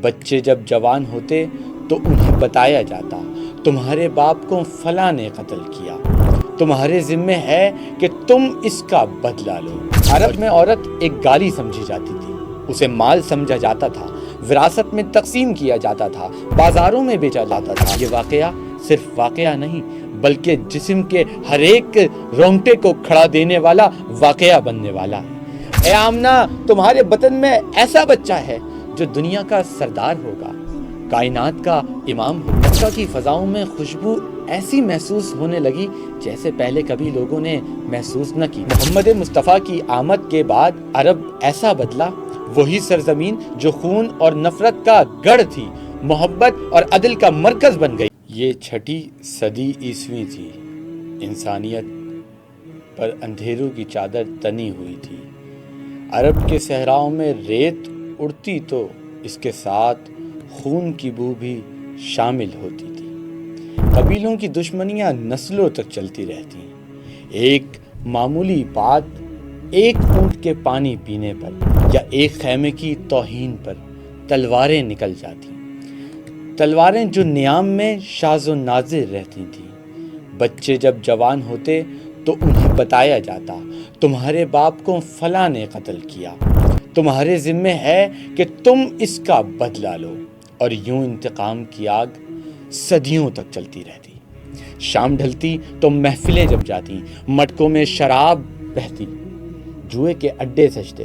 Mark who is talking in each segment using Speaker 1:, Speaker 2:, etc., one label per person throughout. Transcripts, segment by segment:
Speaker 1: بچے جب جوان ہوتے تو انہیں بتایا جاتا تمہارے باپ کو فلاں نے قتل کیا، تمہارے ذمے ہے کہ تم اس کا بدلہ لو۔ عرب میں عورت ایک گالی سمجھی جاتی تھی، اسے مال سمجھا جاتا تھا، وراثت میں تقسیم کیا جاتا تھا، بازاروں میں بیچا جاتا تھا۔ یہ واقعہ صرف واقعہ نہیں بلکہ جسم کے ہر ایک رونگٹے کو کھڑا دینے والا واقعہ بننے والا ہے۔ اے آمنہ، تمہارے بطن میں ایسا بچہ ہے جو دنیا کا سردار ہوگا، کائنات کا امام ہوگا۔ مکہ کی فضاؤں میں خوشبو ایسی محسوس ہونے لگی جیسے پہلے کبھی لوگوں نے محسوس نہ کی۔ محمد مصطفیٰ کی آمد کے بعد عرب ایسا بدلا، وہی سرزمین جو خون اور نفرت کا گڑھ تھی محبت اور عدل کا مرکز بن گئی۔ یہ 6 صدی عیسوی تھی، انسانیت پر اندھیروں کی چادر تنی ہوئی تھی۔ عرب کے صحراؤں میں ریت اڑتی تو اس کے ساتھ خون کی بو بھی شامل ہوتی تھی۔ قبیلوں کی دشمنیاں نسلوں تک چلتی رہتی، ایک معمولی بات، ایک اونٹ کے پانی پینے پر یا ایک خیمے کی توہین پر تلواریں نکل جاتی، تلواریں جو نیام میں شاذ و نادر رہتی تھیں۔ بچے جب جوان ہوتے تو انہیں بتایا جاتا تمہارے باپ کو فلاں نے قتل کیا، تمہارے ذمے ہے کہ تم اس کا بدلہ لو، اور یوں انتقام کی آگ صدیوں تک چلتی رہتی۔ شام ڈھلتی تو محفلیں جب جاتی، مٹکوں میں شراب بہتی، جوئے کے اڈے سجتے،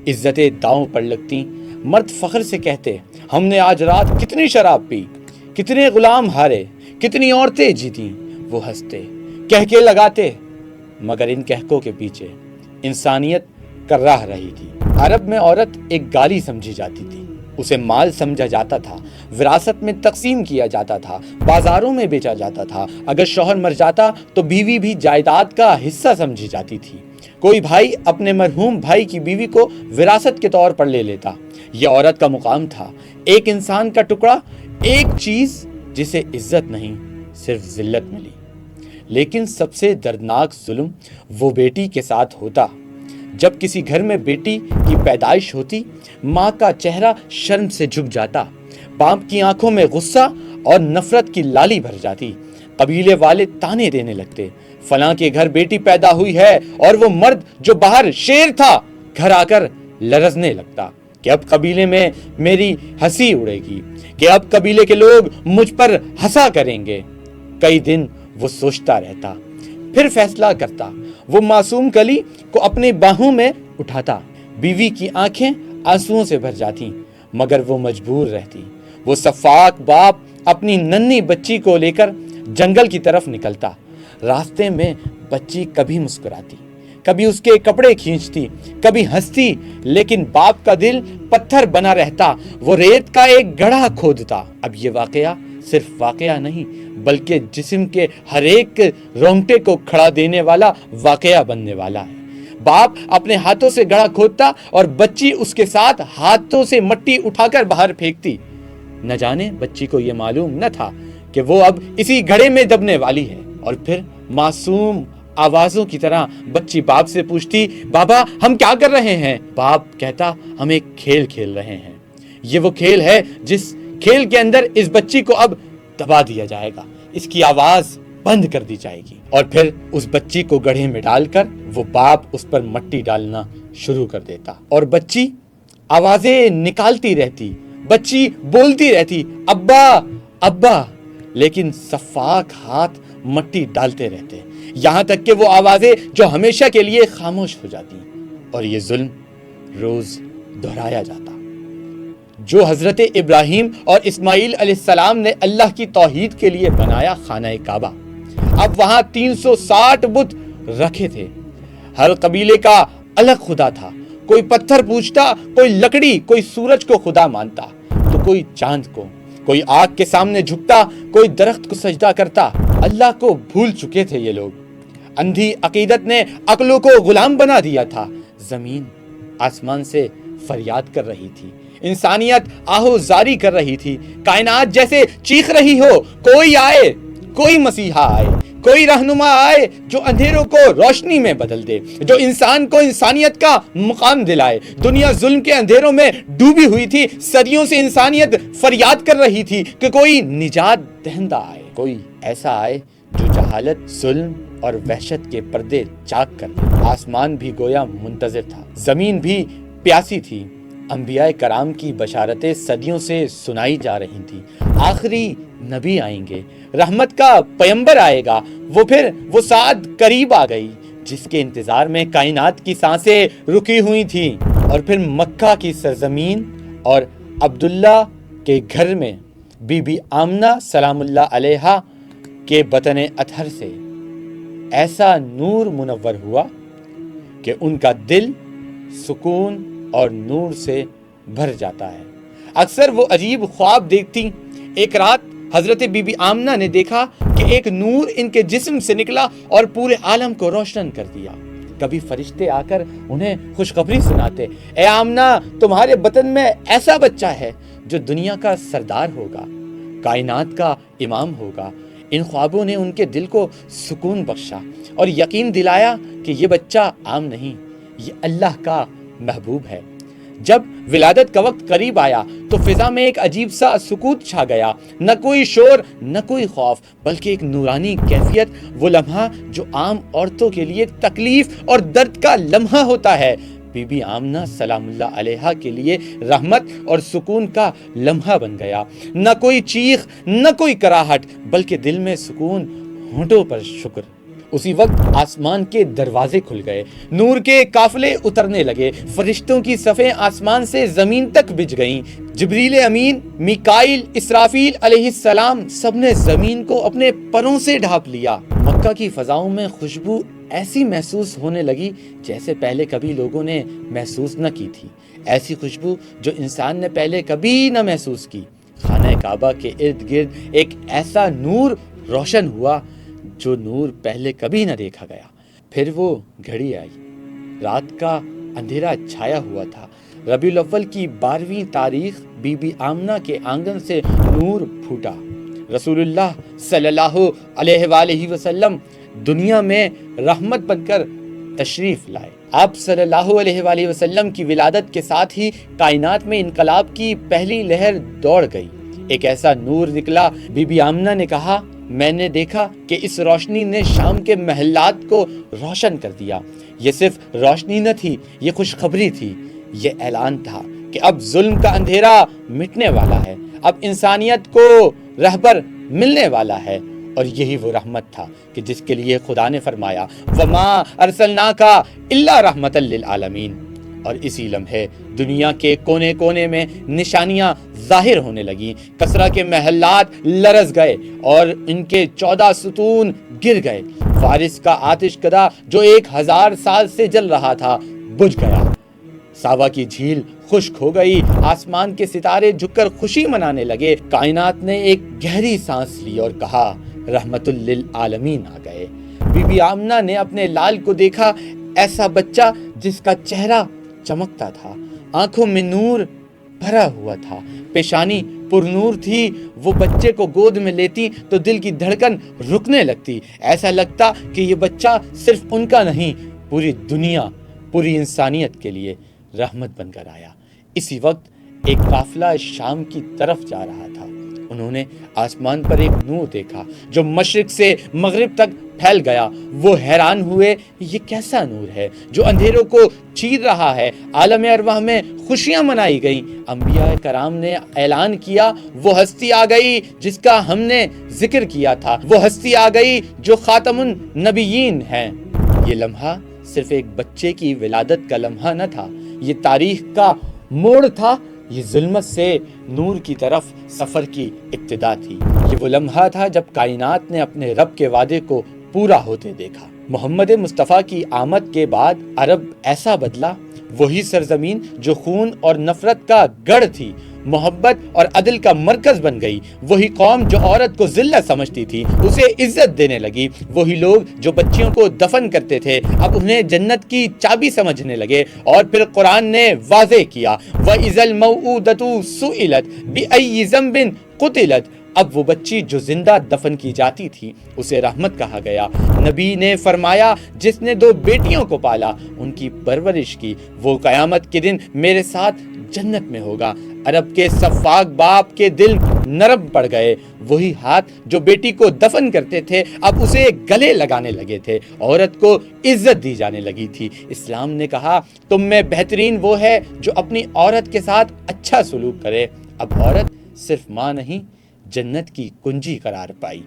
Speaker 1: عزتیں داؤں پر لگتی، مرد فخر سے کہتے ہم نے آج رات کتنی شراب پی، کتنے غلام ہارے، کتنی عورتیں جیتیں۔ وہ ہنستے، کہکے لگاتے، مگر ان کہکوں کے پیچھے انسانیت کراہ رہی تھی۔ عرب میں عورت ایک گالی سمجھی جاتی تھی، اسے مال سمجھا جاتا تھا، وراثت میں تقسیم کیا جاتا تھا، بازاروں میں بیچا جاتا تھا۔ اگر شوہر مر جاتا تو بیوی بھی جائیداد کا حصہ سمجھی جاتی تھی۔ کوئی بھائی اپنے مرحوم بھائی کی بیوی کو وراثت کے طور پر لے لیتا۔ یہ عورت کا مقام تھا، ایک انسان کا ٹکڑا، ایک چیز جسے عزت نہیں صرف ذلت ملی۔ لیکن سب سے دردناک ظلم وہ بیٹی کے ساتھ ہوتا۔ جب کسی گھر میں بیٹی کی پیدائش ہوتی، ماں کا چہرہ شرم سے جھک جاتا، باپ کی آنکھوں میں غصہ اور نفرت کی لالی بھر جاتی۔ قبیلے والے تانے دینے لگتے، فلاں کے گھر بیٹی پیدا ہوئی ہے، اور وہ مرد جو باہر شیر تھا گھر آ کر لرزنے لگتا کہ اب قبیلے میں میری ہنسی اڑے گی، کہ اب قبیلے کے لوگ مجھ پر ہنسا کریں گے۔ کئی دن وہ سوچتا رہتا، پھر فیصلہ کرتا۔ وہ معصوم کلی کو اپنی باہوں میں اٹھاتا، بیوی کی آنکھیں آنسوؤں سے بھر جاتی، مگر وہ مجبور رہتی۔ وہ سفاک باپ اپنی ننھی بچی کو لے کر جنگل کی طرف نکلتا۔ راستے میں بچی کبھی مسکراتی، کبھی اس کے کپڑے کھینچتی، کبھی ہنستی، لیکن باپ کا دل پتھر بنا رہتا، وہ ریت کا ایک گڑھا کھودتا۔ اب یہ واقعہ صرف واقعہ نہیں بلکہ جسم کے ہر ایک رونگٹے کو کھڑا دینے والا واقعہ بننے والا ہے۔ باپ اپنے ہاتھوں سے گڑھا کھودتا اور بچی اس کے ساتھ ہاتھوں سے مٹی اٹھا کر باہر پھینکتی۔ نہ جانے بچی کو یہ معلوم نہ تھا کہ وہ اب اسی گڑھے میں دبنے والی ہے۔ اور پھر معصوم آوازوں کی طرح بچی باپ سے پوچھتی، بابا ہم کیا کر رہے ہیں؟ باپ کہتا، ہم ایک کھیل کھیل رہے ہیں۔ یہ وہ کھیل ہے جس کھیل کے اندر اس بچی کو اب دبا دیا جائے گا، اس کی آواز بند کر دی جائے گی۔ اور پھر اس بچی کو گڑھے میں ڈال کر وہ باپ اس پر مٹی ڈالنا شروع کر دیتا، اور بچی آوازیں نکالتی رہتی، بچی بولتی رہتی، ابا ابا، لیکن سفاک ہاتھ مٹی ڈالتے رہتے، یہاں تک کہ وہ آوازیں جو ہمیشہ کے لیے خاموش ہو جاتی، اور یہ ظلم روز دہرایا جاتا۔ جو حضرت ابراہیم اور اسماعیل علیہ السلام نے اللہ کی توحید کے لیے بنایا خانہ کعبہ، اب وہاں 360 بت رکھے تھے۔ ہر قبیلے کا الگ خدا تھا، کوئی پتھر پوجتا، کوئی لکڑی، کوئی سورج کو خدا مانتا تو کوئی چاند کو، کوئی آگ کے سامنے جھکتا، کوئی درخت کو سجدہ کرتا۔ اللہ کو بھول چکے تھے یہ لوگ۔ اندھی عقیدت نے عقلوں کو غلام بنا دیا تھا۔ زمین آسمان سے فریاد کر رہی تھی، انسانیت آہو زاری کر رہی تھی، کائنات جیسے چیخ رہی ہو، کوئی آئے، کوئی مسیحا آئے، کوئی رہنما آئے جو اندھیروں کو روشنی میں بدل دے، جو انسان کو انسانیت کا مقام دلائے۔ دنیا ظلم کے اندھیروں میں ڈوبی ہوئی تھی، صدیوں سے انسانیت فریاد کر رہی تھی کہ کوئی نجات دہندہ آئے، کوئی ایسا آئے جو جہالت، ظلم اور وحشت کے پردے چاک کر دے۔ آسمان بھی گویا منتظر تھا، زمین بھی پیاسی تھی۔ انبیاء کرام کی بشارتیں صدیوں سے سنائی جا رہی تھیں۔ آخری نبی آئیں گے، رحمت کا پیغمبر آئے گا، وہ ساعت قریب آ گئی جس کے انتظار میں کائنات کی سانسیں رکی ہوئی تھیں۔ اور پھر مکہ کی سرزمین اور عبداللہ کے گھر میں بی بی آمنہ سلام اللہ علیہا کے بطن اطہر سے ایسا نور منور ہوا کہ ان کا دل سکون اور نور سے بھر جاتا ہے۔ اکثر وہ عجیب خواب دیکھتی۔ ایک رات حضرت بی بی آمنہ نے دیکھا کہ ایک نور ان کے جسم سے نکلا اور پورے عالم کو روشن کر دیا۔ کبھی فرشتے آ کر انہیں خوشخبری سناتے، اے آمنہ، تمہارے بطن میں ایسا بچہ ہے جو دنیا کا سردار ہوگا، کائنات کا امام ہوگا۔ ان خوابوں نے ان کے دل کو سکون بخشا اور یقین دلایا کہ یہ بچہ عام نہیں، یہ اللہ کا محبوب ہے۔ جب ولادت کا وقت قریب آیا تو فضا میں ایک عجیب سا سکوت چھا گیا، نہ کوئی شور، نہ کوئی خوف، بلکہ ایک نورانی کیفیت، وہ لمحہ جو عام عورتوں کے لیے تکلیف اور درد کا لمحہ ہوتا ہے، بی بی آمنہ سلام اللہ علیہا کے لیے رحمت اور سکون کا لمحہ بن گیا۔ نہ کوئی چیخ، نہ کوئی کراہٹ، بلکہ دل میں سکون، ہونٹوں پر شکر۔ اسی وقت آسمان کے دروازے کھل گئے، نور کے قافلے اترنے لگے، فرشتوں کی صفیں آسمان سے زمین تک بچھ گئیں۔ جبریل امین، میکائیل، اسرافیل علیہ السلام سب نے زمین کو اپنے پروں سے ڈھانپ لیا۔ مکہ کی فضاؤں میں خوشبو ایسی محسوس ہونے لگی جیسے پہلے کبھی لوگوں نے محسوس نہ کی تھی، ایسی خوشبو جو انسان نے پہلے کبھی نہ محسوس کی۔ خانہ کعبہ کے ارد گرد ایک ایسا نور روشن ہوا جو نور پہلے کبھی نہ دیکھا گیا۔ پھر وہ گھڑی آئی، رات کا اندھیرا چھایا ہوا تھا۔ ربیع الاول کی 12ویں تاریخ بی بی آمنہ کے آنگن سے نور پھوٹا۔ رسول اللہ صلی اللہ علیہ وآلہ وسلم دنیا میں رحمت بن کر تشریف لائے۔ آپ صلی اللہ علیہ وآلہ وسلم کی ولادت کے ساتھ ہی کائنات میں انقلاب کی پہلی لہر دوڑ گئی۔ ایک ایسا نور نکلا، بی بی آمنہ نے کہا، میں نے دیکھا کہ اس روشنی نے شام کے محلات کو روشن کر دیا۔ یہ صرف روشنی نہ تھی، یہ خوشخبری تھی، یہ اعلان تھا کہ اب ظلم کا اندھیرا مٹنے والا ہے، اب انسانیت کو رہبر ملنے والا ہے۔ اور یہی وہ رحمت تھا کہ جس کے لیے خدا نے فرمایا وَمَا أَرْسَلْنَاكَ إِلَّا رَحْمَةً لِّلْعَالَمِينَ۔ اور اسی لمحے دنیا کے کونے کونے میں نشانیاں ظاہر ہونے لگیں۔ کسرا کے محلات لرز گئے اور ان کے 14 ستون گر گئے۔ فارس کا آتش کدا جو 1000 سال سے جل رہا تھا بجھ گیا۔ ساوا کی جھیل خشک ہو گئی، آسمان کے ستارے جھک کر خوشی منانے لگے۔ کائنات نے ایک گہری سانس لی اور کہا رحمت للعالمین آ گئے۔ بی بی آمنہ نے اپنے لال کو دیکھا، ایسا بچہ جس کا چہرہ چمکتا تھا، آنکھوں میں نور بھرا ہوا تھا، پیشانی پر نور تھی۔ وہ بچے کو گود میں لیتی تو دل کی دھڑکن رکنے لگتی، ایسا لگتا کہ یہ بچہ صرف ان کا نہیں، پوری دنیا، پوری انسانیت کے لیے رحمت بن کر آیا۔ اسی وقت ایک قافلہ شام کی طرف جا رہا تھا۔ انہوں نے آسمان پر ایک نور دیکھا جو مشرق سے مغرب تک پھیل گیا۔ وہ حیران ہوئے، یہ کیسا نور ہے جو اندھیروں کو چیر رہا ہے۔ عالم ارواح میں خوشیاں منائی گئیں۔ انبیاء کرام نے اعلان کیا، وہ ہستی آ گئی جس کا ہم نے ذکر کیا تھا، وہ ہستی آ گئی جو خاتم النبیین ہیں۔ یہ لمحہ صرف ایک بچے کی ولادت کا لمحہ نہ تھا، یہ تاریخ کا موڑ تھا، یہ ظلمت سے نور کی طرف سفر کی ابتدا تھی۔ یہ وہ لمحہ تھا جب کائنات نے اپنے رب کے وعدے کو پورا ہوتے دیکھا۔ محمد مصطفیٰ کی آمد کے بعد عرب ایسا بدلا، وہی سرزمین جو خون اور نفرت کا گڑھ تھی محبت اور عدل کا مرکز بن گئی۔ وہی قوم جو عورت کو ذلت سمجھتی تھی اسے عزت دینے لگی۔ وہی لوگ جو بچیوں کو دفن کرتے تھے اب انہیں جنت کی چابی سمجھنے لگے۔ اور پھر قرآن نے واضح کیا وَإِذَا الْمَوْءُودَةُ سُئِلَتْ بِأَيِّ ذَنبٍ قُتِلَتْ۔ اب وہ بچی جو زندہ دفن کی جاتی تھی اسے رحمت کہا گیا۔ نبی نے فرمایا جس نے 2 بیٹیوں کو پالا ان کی پرورش کی وہ قیامت کے دن میرے ساتھ جنت میں ہوگا۔ عرب کے سفاک باپ کے دل نرم پڑ گئے، وہی ہاتھ جو بیٹی کو دفن کرتے تھے اب اسے گلے لگانے لگے تھے، عورت کو عزت دی جانے لگی تھی۔ اسلام نے کہا تم میں بہترین وہ ہے جو اپنی عورت کے ساتھ اچھا سلوک کرے۔ اب عورت صرف ماں نہیں جنت کی کنجی قرار پائی۔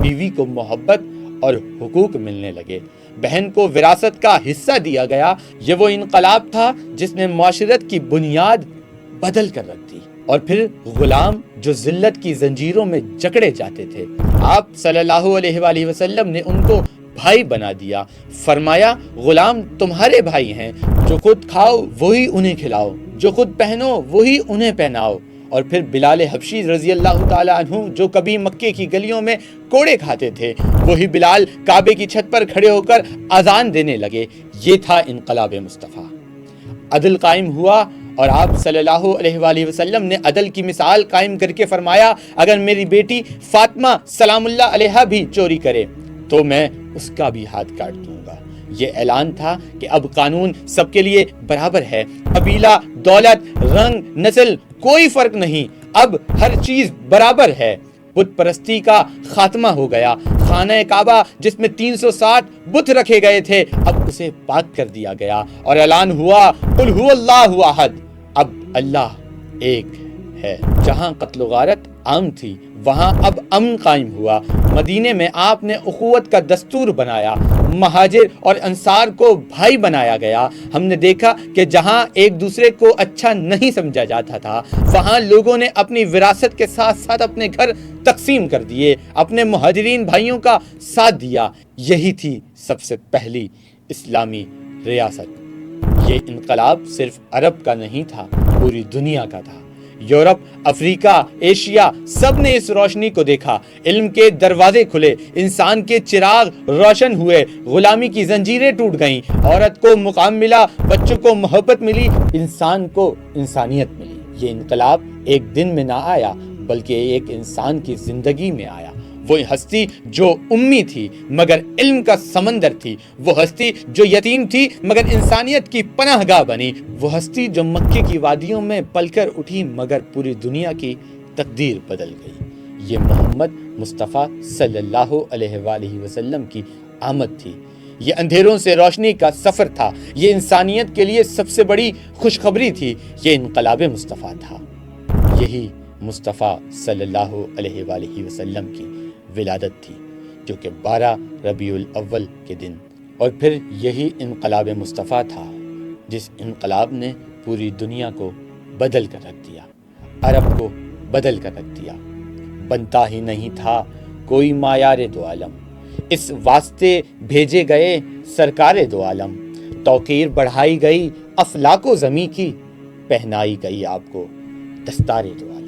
Speaker 1: بیوی کو محبت اور حقوق ملنے لگے، بہن کو وراثت کا حصہ دیا گیا۔ یہ وہ انقلاب تھا جس نے معاشرت کی بنیاد بدل کر رکھ دی۔ اور پھر غلام جو ذلت کی زنجیروں میں جکڑے جاتے تھے، آپ صلی اللہ علیہ وآلہ وسلم نے ان کو بھائی بنا دیا۔ فرمایا غلام تمہارے بھائی ہیں، جو خود کھاؤ وہی انہیں کھلاؤ، جو خود پہنو وہی انہیں پہناؤ۔ اور پھر بلال حبشی رضی اللہ تعالی عنہ جو کبھی مکے کی گلیوں میں کوڑے کھاتے تھے، وہی بلال کعبے کی چھت پر کھڑے ہو کر اذان دینے لگے۔ یہ تھا انقلاب مصطفیٰ۔ عدل قائم ہوا اور آپ صلی اللہ علیہ وآلہ وسلم نے عدل کی مثال قائم کر کے فرمایا اگر میری بیٹی فاطمہ سلام اللہ علیہا بھی چوری کرے تو میں اس کا بھی ہاتھ کاٹ دوں گا۔ یہ اعلان تھا کہ اب قانون سب کے لیے برابر ہے، قبیلہ، دولت، رنگ، نسل کوئی فرق نہیں، اب ہر چیز برابر ہے۔ بت پرستی کا خاتمہ ہو گیا۔ خانہ کعبہ جس میں 360 بت رکھے گئے تھے اب اسے پاک کر دیا گیا اور اعلان ہوا قل هو اللہ احد، اب اللہ ایک ہے۔ جہاں قتل و غارت عام تھی وہاں اب امن قائم ہوا۔ مدینے میں آپ نے اخوت کا دستور بنایا، مہاجر اور انصار کو بھائی بنایا گیا۔ ہم نے دیکھا کہ جہاں ایک دوسرے کو اچھا نہیں سمجھا جاتا تھا وہاں لوگوں نے اپنی وراثت کے ساتھ ساتھ اپنے گھر تقسیم کر دیے، اپنے مہاجرین بھائیوں کا ساتھ دیا۔ یہی تھی سب سے پہلی اسلامی ریاست۔ یہ انقلاب صرف عرب کا نہیں تھا، پوری دنیا کا تھا۔ یورپ، افریقہ، ایشیا سب نے اس روشنی کو دیکھا۔ علم کے دروازے کھلے، انسان کے چراغ روشن ہوئے، غلامی کی زنجیریں ٹوٹ گئیں، عورت کو مقام ملا، بچوں کو محبت ملی، انسان کو انسانیت ملی۔ یہ انقلاب ایک دن میں نہ آیا بلکہ ایک انسان کی زندگی میں آیا۔ وہ ہستی جو امی تھی مگر علم کا سمندر تھی، وہ ہستی جو یتیم تھی مگر انسانیت کی پناہ گاہ بنی، وہ ہستی جو مکے کی وادیوں میں پل کر اٹھی مگر پوری دنیا کی تقدیر بدل گئی۔ یہ محمد مصطفیٰ صلی اللہ علیہ وآلہ وسلم کی آمد تھی۔ یہ اندھیروں سے روشنی کا سفر تھا، یہ انسانیت کے لیے سب سے بڑی خوشخبری تھی، یہ انقلاب مصطفیٰ تھا۔ یہی مصطفیٰ صلی اللہ علیہ وآلہ وسلم کی ولادت تھی جو کہ 12 ربیع الاول کے دن، اور پھر یہی انقلاب مصطفیٰ تھا جس انقلاب نے پوری دنیا کو بدل کر رکھ دیا، عرب کو بدل کر رکھ دیا۔ بنتا ہی نہیں تھا کوئی معیار دو عالم، اس واسطے بھیجے گئے سرکار دو عالم، توقیر بڑھائی گئی افلاک و زمیں کی، پہنائی گئی آپ کو دستار دو عالم۔